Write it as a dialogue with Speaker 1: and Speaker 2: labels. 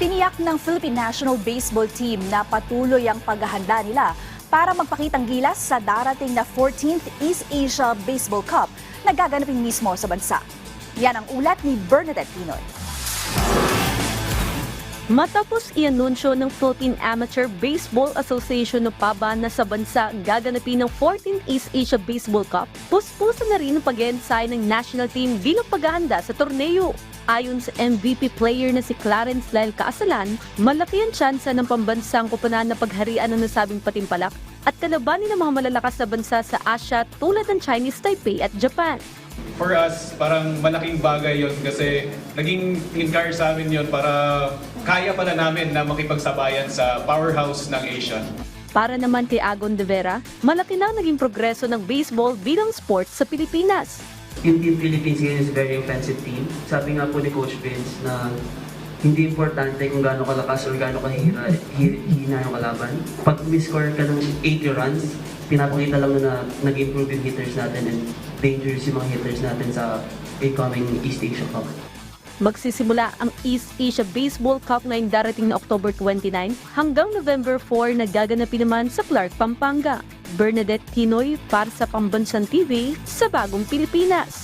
Speaker 1: Tiniyak ng Philippine National Baseball Team na patuloy ang paghahanda nila para magpakitang gilas sa darating na 14th East Asia Baseball Cup na gaganapin mismo sa bansa. Yan ang ulat ni Bernadette Pinoy.
Speaker 2: Matapos i-anunsyo ng Philippine Amateur Baseball Association o PABA na sa bansa gaganapin ng 14th East Asia Baseball Cup, puspusan na rin ang pag-e-ensayo ng national team bilang paghahanda sa torneo. Ayon sa MVP player na si Clarence Lyle Kaasalan, malaki ang tsansa ng pambansang koponan na pagharian ng nasabing patimpalak at kalabanin ng mga malalakas na bansa sa Asia tulad ng Chinese Taipei at Japan.
Speaker 3: For us, parang malaking bagay yon kasi naging encourage sa amin yon para kaya pala namin na makipagsabayan sa powerhouse ng Asia.
Speaker 2: Para naman kay Agon de Vera, malaki na ang naging progreso ng baseball bilang sport sa Pilipinas.
Speaker 4: Yung Team Philippines ngayon is very offensive team. Sabi nga po ni Coach Vince na hindi importante kung gaano kalakas o gaano kahina yung kalaban. Pag score ka ng 80 runs, pinapakita lang na nag-improve yung hitters natin and dangerous yung mga hitters natin sa incoming East Asia Cup.
Speaker 2: Magsisimula ang East Asia Baseball Cup ngayong darating na October 29 hanggang November 4 na gaganapin naman sa Clark, Pampanga. Bernadette Pinoy para sa Pambansang TV sa Bagong Pilipinas.